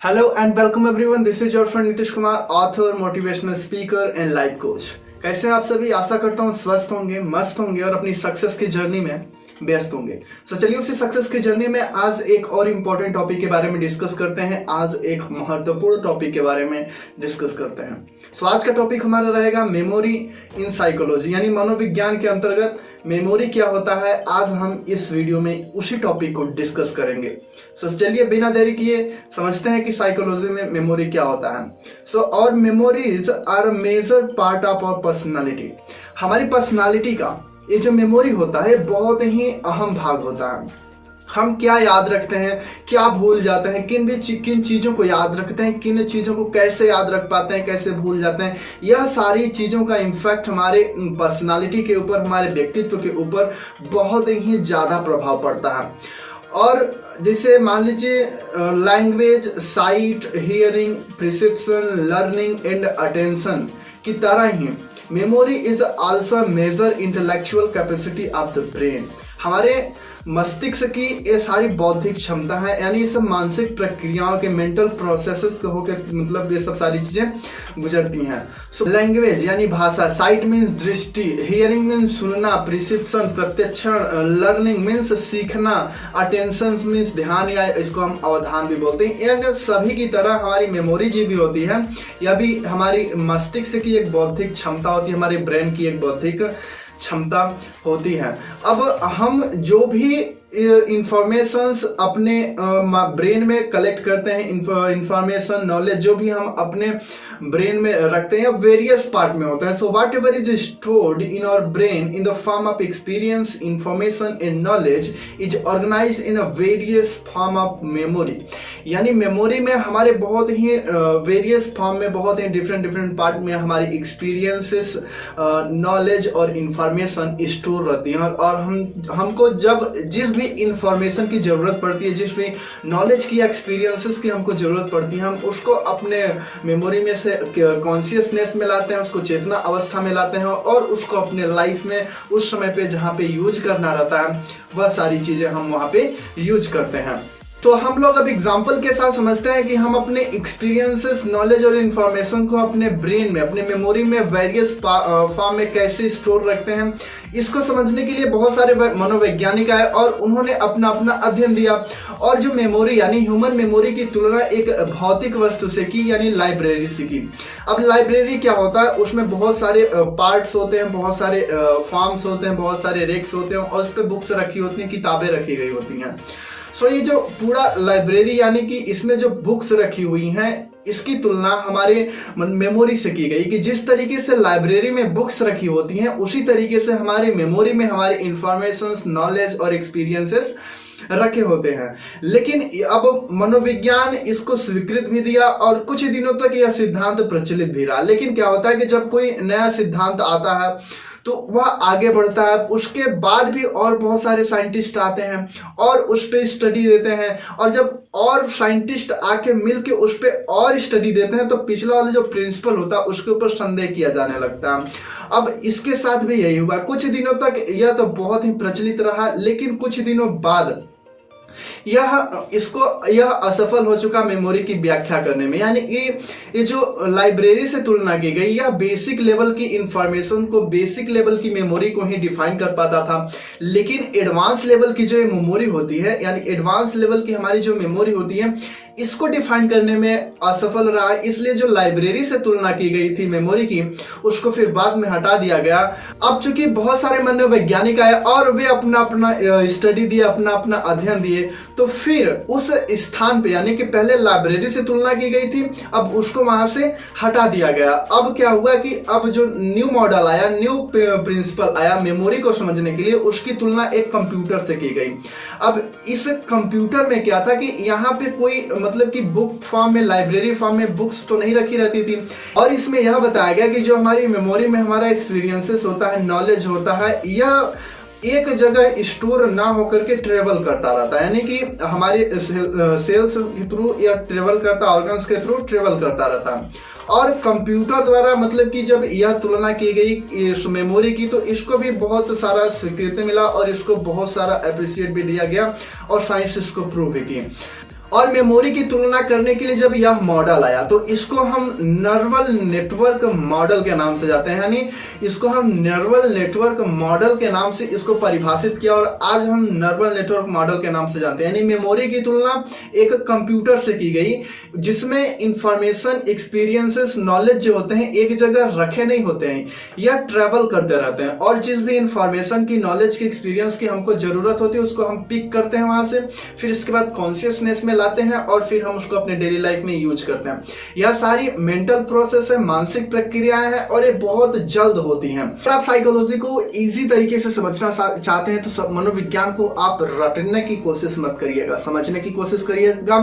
Hello and welcome everyone. This is your friend Nitish Kumar, author, motivational speaker and life coach. कैसे हैं आप सभी? आशा करता हूँ स्वस्थ होंगे, मस्त होंगे और अपनी सक्सेस की जर्नी में व्यस्त होंगे। चलिए उसी सक्सेस की जर्नी में आज एक और इम्पोर्टेंट टॉपिक के बारे में डिस्कस करते हैं। आज एक महत्वपूर्ण टॉपिक के बारे में डिस्कस करते हैं। आज का टॉपिक हमारा रहेगा मेमोरी इन साइकोलॉजी, यानी मनोविज्ञान के अंतर्गत मेमोरी क्या होता है। आज हम इस वीडियो में उसी टॉपिक को डिस्कस करेंगे। चलिए बिना देरी किए समझते हैं कि साइकोलॉजी में मेमोरी क्या होता है। और memories are major part of our personality. हमारी पर्सनालिटी का ये जो मेमोरी होता है बहुत ही अहम भाग होता है। हम क्या याद रखते हैं, क्या भूल जाते हैं, किन चीज़ों को याद रखते हैं, किन चीज़ों को कैसे याद रख पाते हैं, कैसे भूल जाते हैं, यह सारी चीज़ों का इम्फेक्ट हमारे पर्सनालिटी के ऊपर, हमारे व्यक्तित्व के ऊपर बहुत ही ज़्यादा प्रभाव पड़ता है। और जैसे मान लीजिए language, sight, hearing, perception, learning and attention की तरह ही memory is also major intellectual capacity of the brain. हमारे मस्तिष्क की ये सारी बौद्धिक क्षमता है, यानी ये सब मानसिक प्रक्रियाओं के मेंटल प्रोसेसेस को होकर मतलब ये सब सारी चीजें गुजरती हैं। लैंग्वेज यानी भाषा, साइट मीन्स दृष्टि, हियरिंग मीन्स सुनना, परसेप्शन प्रत्यक्षण, लर्निंग मीन्स सीखना, अटेंशन मीन्स ध्यान या इसको हम अवधान भी बोलते हैं। इन सभी की तरह हमारी मेमोरी जी भी होती है, यह भी हमारी मस्तिष्क की एक बौद्धिक क्षमता होती है, हमारे ब्रेन की एक बौद्धिक क्षमता होती है। अब हम जो भी इंफॉर्मेशंस अपने ब्रेन में कलेक्ट करते हैं, इंफॉर्मेशन, नॉलेज जो भी हम अपने ब्रेन में रखते हैं वेरियस पार्ट में होता है। So whatever is stored in our brain in the form of experience, information and knowledge is organised in a various form of memory. यानी मेमोरी में हमारे बहुत ही वेरियस फॉर्म में, बहुत ही डिफरेंट पार्ट में हमारी एक्सपीरियंसेस, नॉलेज और information store रहती हैं। और हमको जब जिस भी इंफॉर्मेशन की जरूरत पड़ती है, जिस भी नॉलेज की, एक्सपीरियंसेस की हमको जरूरत पड़ती है, हम उसको अपने मेमोरी में से कॉन्शियसनेस में लाते हैं, उसको चेतना अवस्था में लाते हैं और उसको अपने लाइफ में उस समय पे जहाँ पे यूज करना रहता है वह सारी चीजें हम वहाँ पे यूज करते हैं। तो हम लोग अब एग्जाम्पल के साथ समझते हैं कि हम अपने एक्सपीरियंसेस, नॉलेज और इन्फॉर्मेशन को अपने ब्रेन में, अपने मेमोरी में वेरियस फॉर्म में कैसे स्टोर रखते हैं। इसको समझने के लिए बहुत सारे मनोवैज्ञानिक आए और उन्होंने अपना अध्ययन दिया। और जो मेमोरी यानी ह्यूमन मेमोरी की तुलना एक भौतिक वस्तु से की, यानी लाइब्रेरी से की। अब लाइब्रेरी क्या होता है, उसमें बहुत सारे पार्ट्स होते हैं, बहुत सारे फॉर्म्स होते हैं, बहुत सारे रेक्स होते हैं और उस पर बुक्स रखी होती हैं, किताबें रखी गई होती हैं। ये जो पूरा लाइब्रेरी यानी कि इसमें जो बुक्स रखी हुई हैं, इसकी तुलना हमारे मेमोरी से की गई कि जिस तरीके से लाइब्रेरी में बुक्स रखी होती हैं उसी तरीके से हमारी मेमोरी में हमारे इंफॉर्मेशंस, नॉलेज और एक्सपीरियंसेस रखे होते हैं। लेकिन अब मनोविज्ञान इसको स्वीकृत भी दिया और कुछ दिनों तक यह सिद्धांत प्रचलित भी रहा। लेकिन क्या होता है कि जब कोई नया सिद्धांत आता है तो वह आगे बढ़ता है, उसके बाद भी और बहुत सारे साइंटिस्ट आते हैं और उस पर स्टडी देते हैं, और जब और साइंटिस्ट आके मिलके उस पर और स्टडी देते हैं तो पिछला वाला जो प्रिंसिपल होता है उसके ऊपर संदेह किया जाने लगता है। अब इसके साथ भी यही हुआ। कुछ दिनों तक यह तो बहुत ही प्रचलित रहा, लेकिन कुछ दिनों बाद यह असफल हो चुका मेमोरी की व्याख्या करने में। यानी कि ये जो लाइब्रेरी से तुलना की गई, यह बेसिक लेवल की इंफॉर्मेशन को, बेसिक लेवल की मेमोरी को ही डिफाइन कर पाता था। लेकिन एडवांस लेवल की जो मेमोरी होती है, यानी एडवांस लेवल की हमारी जो मेमोरी होती है, इसको डिफाइन करने में असफल रहा। इसलिए जो लाइब्रेरी से तुलना की गई थी मेमोरी की, उसको फिर बाद में हटा दिया गया। अब चूंकि बहुत सारे मनोवैज्ञानिक आए और वे अपना स्टडी दिए, अपना अध्ययन दिए, तो फिर उस स्थान पे, यानी कि पहले लाइब्रेरी से तुलना की गई थी, अब उसको वहां से हटा दिया गया। अब क्या हुआ कि अब जो न्यू मॉडल आया, न्यू प्रिंसिपल आया मेमोरी को समझने के लिए, उसकी तुलना एक कंप्यूटर से की गई। अब इस कंप्यूटर में क्या था कि यहाँ पे कोई मतलब कि बुक फॉर्म में, लाइब्रेरी फॉर्म में बुक्स तो नहीं रखी रहती थी, और इसमें यह बताया गया कि जो हमारी मेमोरी में हमारा एक्सपीरियंसेस होता है, नॉलेज होता है, यह एक जगह स्टोर ना होकर के ट्रेवल करता रहता है। यानी कि हमारे सेल्स के थ्रू या ट्रेवल करता, ऑर्गन्स के थ्रू ट्रेवल करता रहता है। और कंप्यूटर द्वारा मतलब कि जब यह तुलना की गई इस मेमोरी की, तो इसको भी बहुत सारा स्वीकृति मिला और इसको बहुत सारा अप्रिशिएट भी दिया गया और साइंस इसको प्रूव भी की। और मेमोरी की तुलना करने के लिए जब यह मॉडल आया तो इसको हम नर्वल नेटवर्क मॉडल के नाम से जाते हैं, यानी इसको हम नर्वल नेटवर्क मॉडल के नाम से इसको परिभाषित किया और आज हम नर्वल नेटवर्क मॉडल के नाम से जानते हैं। यानी मेमोरी की तुलना एक कंप्यूटर से की गई जिसमें इंफॉर्मेशन, एक्सपीरियंसेस, नॉलेज जो होते हैं एक जगह रखे नहीं होते हैं, यह ट्रेवल करते रहते हैं और जिस भी इंफॉर्मेशन की, नॉलेज की, एक्सपीरियंस की हमको जरूरत होती है उसको हम पिक करते हैं वहां से, फिर इसके बाद कॉन्शियसनेस में लाते हैं और फिर हम उसको अपने डेली लाइफ में यूज करते हैं। यह सारी मेंटल प्रोसेस है, मानसिक प्रक्रियाएं हैं और ये बहुत जल्द होती हैं। अगर आप साइकोलॉजी को इजी तरीके से समझना चाहते हैं तो मनोविज्ञान को आप रटने की कोशिश मत करिएगा, समझने की कोशिश करिएगा।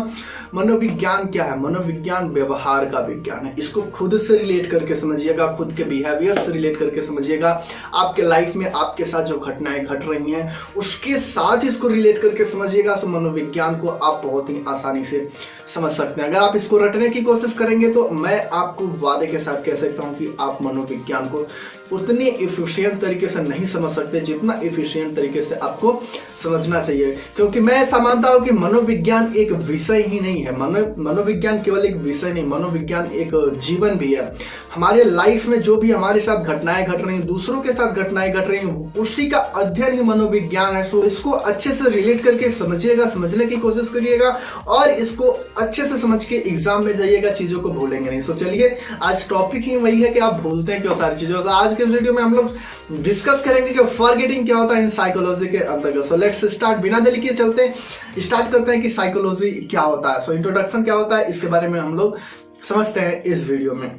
मनोविज्ञान क्या है? मनोविज्ञान व्यवहार का विज्ञान है। इसको खुद से रिलेट करके समझिएगा, खुद के बिहेवियर से रिलेट करके समझिएगा। आपके लाइफ में आपके साथ जो घटनाएं घट रही हैं उसके साथ इसको रिलेट करके समझिएगा तो मनोविज्ञान को आप बहुत ही आसानी से समझ सकते हैं। अगर आप इसको रटने की कोशिश करेंगे तो मैं आपको वादे के साथ कह सकता हूं कि आप मनोविज्ञान को उतनी इफिशिएंट तरीके से नहीं समझ सकते जितना इफिशिएंट तरीके से आपको समझना चाहिए, क्योंकि मैं ऐसा मानता हूं कि मनोविज्ञान एक विषय ही नहीं है। मनोविज्ञान केवल एक विषय नहीं, मनोविज्ञान एक जीवन भी है। हमारे लाइफ में जो भी हमारे साथ घटनाएं घट रही हैं, दूसरों के साथ घटनाएं घट रही हैं, उसी का अध्ययन ही मनोविज्ञान है। सो इसको अच्छे से रिलेट करके समझिएगा, समझने की कोशिश करिएगा और इसको अच्छे से समझ के एग्जाम में जाइएगा, चीजों को भूलेंगे नहीं। सो चलिए, आज टॉपिक ही वही है कि आप भूलते हैं क्यों सारी चीजों। आज के वीडियो में हम लोग डिस्कस करेंगे कि फॉरगेटिंग क्या होता है इन साइकोलॉजी के अंतर्गत। सो लेट्स स्टार्ट, बिना देरी के चलते स्टार्ट करते हैं कि साइकोलॉजी क्या होता है। सो इंट्रोडक्शन क्या होता है इसके बारे में हम लोग समझते हैं इस वीडियो में।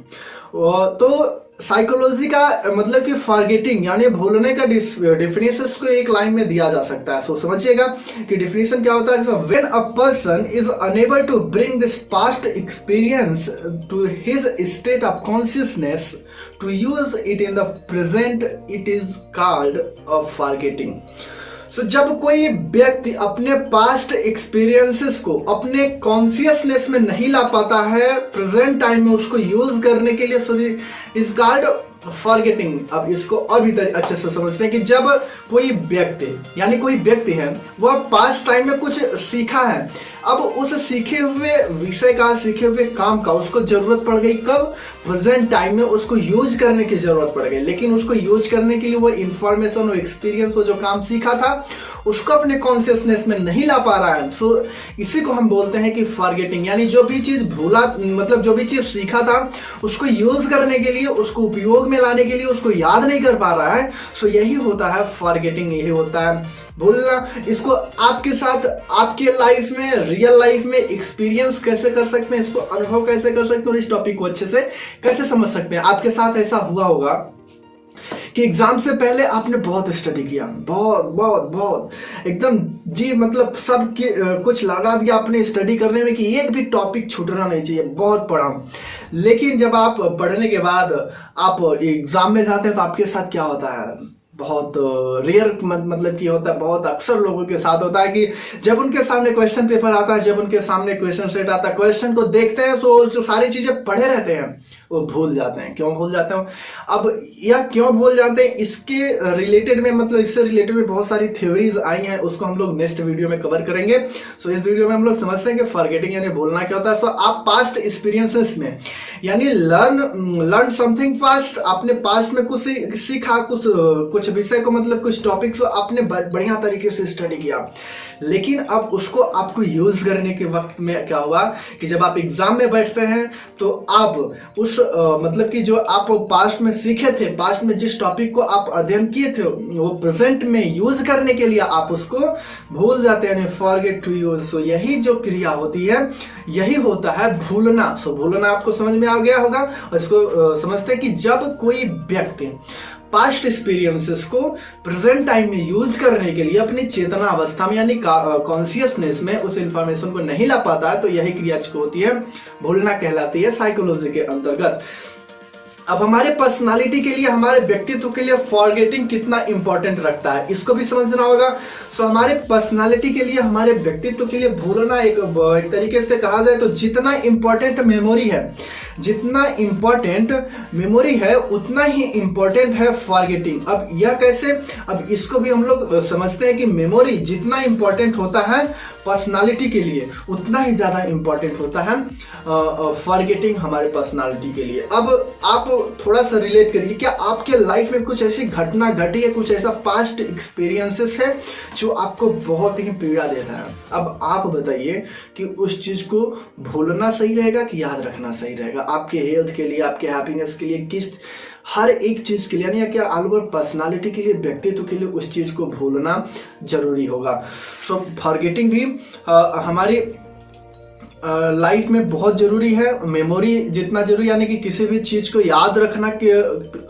तो साइकोलॉजी का मतलब कि फॉरगेटिंग यानी भूलने का डेफिनेशन को एक लाइन में दिया जा सकता है। सो समझिएगा कि डेफिनेशन क्या होता है। When a person is unable to bring this past experience to his state of consciousness to use it in the present, it is called a forgetting. So, जब कोई व्यक्ति अपने पास्ट एक्सपीरियंसेस को अपने कॉन्शियसनेस में नहीं ला पाता है प्रेजेंट टाइम में उसको यूज करने के लिए, सो इज कॉल्ड फॉरगेटिंग। अब इसको और भी अच्छे से समझते हैं कि जब कोई व्यक्ति यानी कोई व्यक्ति है वह पास्ट टाइम में कुछ सीखा है, अब उस सीखे हुए विषय का, सीखे हुए काम का उसको जरूरत पड़ गई, कब? प्रेजेंट टाइम में उसको यूज करने की जरूरत पड़ गई। लेकिन उसको यूज करने के लिए वो इंफॉर्मेशन, वो एक्सपीरियंस, वो जो काम सीखा था उसको अपने कॉन्शियसनेस में नहीं ला पा रहा है। सो इसी को हम बोलते हैं कि फॉरगेटिंग, यानी जो भी चीज भूला, मतलब जो भी चीज सीखा था उसको यूज करने के लिए, उसको उपयोग में लाने के लिए उसको याद नहीं कर पा रहा है। सो यही होता है फॉरगेटिंग, यही होता है भूलना। इसको आपके साथ, आपके लाइफ में, रियल लाइफ में एक्सपीरियंस कैसे कर सकते हैं, इसको अनुभव कैसे कर सकते हैं और इस टॉपिक को अच्छे से कैसे समझ सकते हैं। आपके साथ ऐसा हुआ होगा कि एग्जाम से पहले आपने बहुत स्टडी किया, बहुत एकदम जी, मतलब सब कुछ लगा दिया अपने स्टडी करने में कि एक भी टॉपिक छूटना नहीं चाहिए, बहुत पढ़ा। लेकिन जब आप पढ़ने के बाद आप एग्जाम में जाते हैं तो आपके साथ क्या होता है? बहुत रेयर मतलब कि होता है, बहुत अक्सर लोगों के साथ होता है कि जब उनके सामने क्वेश्चन पेपर आता है, जब उनके सामने क्वेश्चन सेट आता है, क्वेश्चन को देखते हैं तो जो सारी चीजें पढ़े रहते हैं वो भूल जाते हैं। क्यों भूल जाते हैं? अब यह क्यों भूल जाते हैं इसके रिलेटेड में, मतलब इससे रिलेटेड में बहुत सारी थ्योरीज आई हैं, उसको हम लोग नेक्स्ट वीडियो में कवर करेंगे। सो इस वीडियो में हम लोग समझते हैं कि फॉरगेटिंग यानी भूलना क्या होता है। सो आप पास्ट एक्सपीरियंसेस में यानी लर्न समथिंग पास्ट, आपने पास्ट में कुछ सीखा, कुछ विषय को, मतलब कुछ टॉपिक्स आपने बढ़िया तरीके से स्टडी किया, लेकिन अब उसको आपको यूज करने के वक्त में क्या हुआ कि जब आप एग्जाम में बैठते हैं तो आप उस मतलब कि जो आप पास्ट में सीखे थे, पास्ट में जिस टॉपिक को आप अध्ययन किए थे वो प्रेजेंट में यूज करने के लिए आप उसको भूल जाते हैं, फॉरगेट टू यूज। सो यही जो क्रिया होती है यही होता है भूलना। सो भूलना आपको समझ में आ गया होगा। और इसको समझते हैं कि जब कोई व्यक्ति पास्ट एक्सपीरियंसेस को प्रेजेंट टाइम में यूज करने के लिए अपनी चेतना अवस्था में यानी कॉन्शियसनेस में उस इंफॉर्मेशन को नहीं ला पाता है तो यही क्रिया जो होती है भूलना कहलाती है साइकोलॉजी के अंतर्गत। अब हमारे पर्सनालिटी के लिए, हमारे व्यक्तित्व के लिए फॉरगेटिंग कितना इंपॉर्टेंट रखता है इसको भी समझना होगा। सो हमारे पर्सनालिटी के लिए, हमारे व्यक्तित्व के लिए भूलना एक तरीके से कहा जाए तो जितना इंपॉर्टेंट मेमोरी है, जितना इंपॉर्टेंट मेमोरी है उतना ही इंपॉर्टेंट है फॉरगेटिंग। अब यह कैसे? अब इसको भी हम लोग समझते हैं कि मेमोरी जितना इंपॉर्टेंट होता है पर्सनालिटी के लिए उतना ही ज़्यादा इम्पॉर्टेंट होता है फॉरगेटिंग हमारे पर्सनालिटी के लिए। अब आप थोड़ा सा रिलेट करिए, क्या आपके लाइफ में कुछ ऐसी घटना घटी है, कुछ ऐसा पास्ट एक्सपीरियंसेस है जो आपको बहुत ही पीड़ा देता है? अब आप बताइए कि उस चीज़ को भूलना सही रहेगा कि याद रखना सही रहेगा आपके हेल्थ के लिए, आपके हैप्पीनेस के लिए, किस हर एक चीज़ के लिए, यानी क्या ऑल ओवर पर्सनालिटी के लिए, व्यक्तित्व के लिए उस चीज़ को भूलना जरूरी होगा। सो फॉरगेटिंग भी हमारी लाइफ में बहुत जरूरी है। मेमोरी जितना जरूरी, यानी कि किसी भी चीज़ को याद रखना के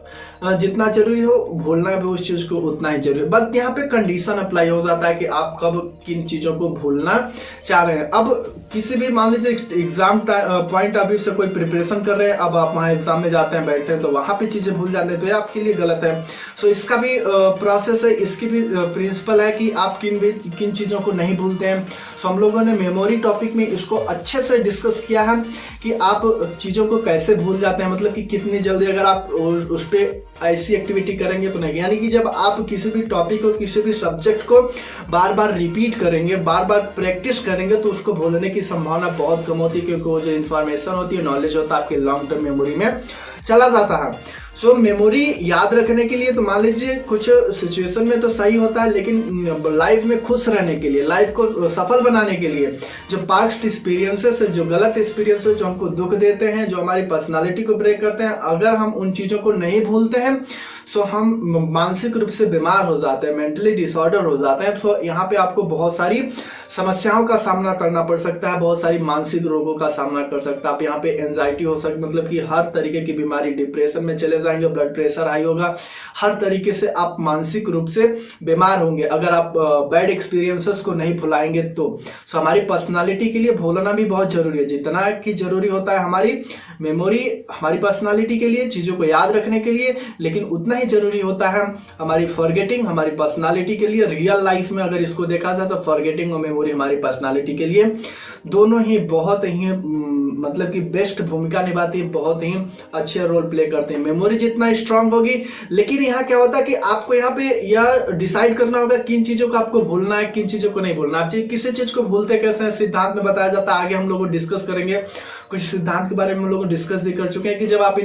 जितना जरूरी हो, भूलना भी उस चीज़ को उतना ही जरूरी है। बट यहाँ पे कंडीशन अप्लाई हो जाता है कि आप कब किन चीज़ों को भूलना चाह रहे हैं। अब किसी भी मान लीजिए एग्जाम पॉइंट अभी से कोई प्रिपरेशन कर रहे हैं, अब आप वहाँ एग्जाम में जाते हैं, बैठते हैं, तो वहाँ पे चीज़ें भूल जाते हैं, तो ये आपके लिए गलत है। सो इसका भी प्रोसेस है, इसकी भी प्रिंसिपल है कि आप किन चीज़ों को नहीं भूलते हैं। सो हम लोगों ने मेमोरी टॉपिक में इसको अच्छे से डिस्कस किया है कि आप चीज़ों को कैसे भूल जाते हैं, मतलब कि कितनी जल्दी अगर आप उस पर ऐसी एक्टिविटी करेंगे तो नहीं। यानी कि जब आप किसी भी टॉपिक को, किसी भी सब्जेक्ट को बार बार रिपीट करेंगे, बार बार प्रैक्टिस करेंगे, तो उसको भूलने की संभावना बहुत कम होती है, क्योंकि वो जो इन्फॉर्मेशन होती है, नॉलेज होता है, आपके लॉन्ग टर्म मेमोरी में चला जाता है। सो मेमोरी याद रखने के लिए तो मान लीजिए कुछ सिचुएशन में तो सही होता है, लेकिन लाइफ में खुश रहने के लिए, लाइफ को सफल बनाने के लिए, जो पास्ट एक्सपीरियंसेस है, जो गलत एक्सपीरियंसेस जो हमको दुख देते हैं, जो हमारी पर्सनालिटी को ब्रेक करते हैं, अगर हम उन चीज़ों को नहीं भूलते हैं, सो हम मानसिक रूप से बीमार हो जाते हैं, मेंटली डिसऑर्डर हो जाते हैं। तो यहाँ पे आपको बहुत सारी समस्याओं का सामना करना पड़ सकता है, बहुत सारी मानसिक रोगों का सामना कर सकता है। आप यहाँ पे एंजाइटी हो सकती, मतलब कि हर तरीके की बीमारी, डिप्रेशन में चले जाएंगे, ब्लड प्रेशर हाई होगा, हर तरीके से आप मानसिक रूप से बीमार होंगे अगर आप बैड एक्सपीरियंसेस को नहीं भुलाएंगे तो। सो हमारी पर्सनालिटी के लिए भूलना भी बहुत जरूरी है, जितना कि जरूरी होता है हमारी मेमोरी हमारी पर्सनालिटी के लिए, चीज़ों को याद रखने के लिए, लेकिन उतना ही जरूरी होता है हमारी फॉरगेटिंग हमारी पर्सनालिटी के लिए। रियल लाइफ में अगर इसको देखा जाए तो फॉरगेटिंग और मेमोरी हमारी पर्सनालिटी के लिए दोनों ही बहुत ही मतलब कि बेस्ट भूमिका निभाती है, बहुत ही अच्छे रोल प्ले करते हैं। मेमोरी जितना स्ट्रांग होगी, लेकिन यहाँ क्या होता है कि आपको यहाँ पे यह डिसाइड करना होगा किन चीज़ों को आपको भूलना है, किन चीज़ों को नहीं भूलना। आप किसी चीज़ को भूलते कैसे हैं, सिद्धांत में बताया जाता है, आगे हम लोग डिस्कस करेंगे। कुछ सिद्धांत के बारे में हम लोग डिस्कस भी कर चुके हैं कि जब आप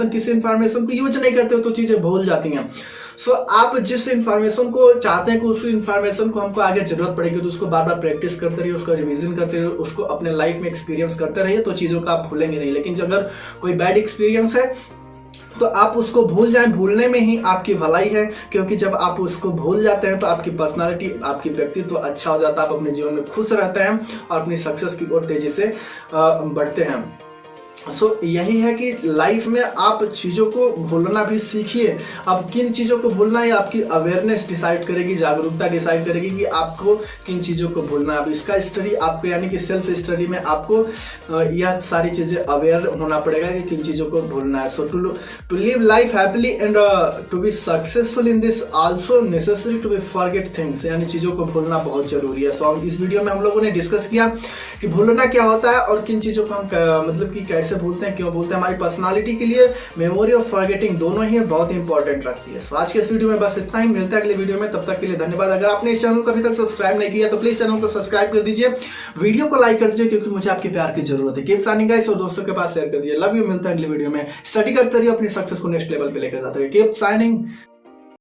किसी इन्फॉर्मेशन को यूज नहीं करते हो तो चीज़ें भूल जाती हैं। सो आप जिस इन्फॉर्मेशन को चाहते हैं कि उस इन्फॉर्मेशन को हमको आगे जरूरत पड़ेगी, तो उसको बार बार प्रैक्टिस करते रहिए, उसको रिवीजन करते रहिए, उसको अपने लाइफ में एक्सपीरियंस करते रहिए, तो चीज़ों का आप भूलेंगे नहीं। लेकिन अगर कोई बैड एक्सपीरियंस है तो आप उसको भूल जाएं, भूलने में ही आपकी भलाई है, क्योंकि जब आप उसको भूल जाते हैं तो आपकी पर्सनालिटी, आपकी व्यक्तित्व अच्छा हो जाता है, आप अपने जीवन में खुश रहते हैं और अपनी सक्सेस की ओर तेजी से बढ़ते हैं। सो यही है कि लाइफ में आप चीज़ों को भूलना भी सीखिए। अब किन चीज़ों को भूलना है आपकी अवेयरनेस डिसाइड करेगी, जागरूकता डिसाइड करेगी कि आपको किन चीज़ों को भूलना है। अब इसका स्टडी आपको, यानी कि सेल्फ स्टडी में आपको यह सारी चीज़ें अवेयर होना पड़ेगा कि किन चीज़ों को भूलना है। So to live life happily and to be successful in this also necessary to be forget things, यानी चीज़ों को भूलना बहुत जरूरी है। सो इस वीडियो में हम लोगों ने डिस्कस किया कि भूलना क्या होता है और किन चीज़ों को हम मतलब कि कैसे भूलते हैं, क्यों भूलते हैं। हमारी पर्सनालिटी के लिए मेमोरी और फॉरगेटिंग दोनों ही बहुत इंपॉर्टेंट रखती है। आज के इस वीडियो में बस इतना ही, मिलता है अगले वीडियो में, तब तक के लिए धन्यवाद। अगर आपने इस चैनल को अभी तक सब्सक्राइब नहीं किया तो प्लीज चैनल को सब्सक्राइब कर दीजिए, वीडियो को लाइक कर दीजिए, क्योंकि मुझे आपके प्यार की जरूरत है। कीप साइनिंग गाइस, और दोस्तों के पास शेयर कर दीजिए। लव यू, मिलता है अगले वीडियो में। स्टडी करते रहिए, अपनी सक्सेस को नेक्स्ट लेवल पे लेकर जाते रहिए। Keep signing.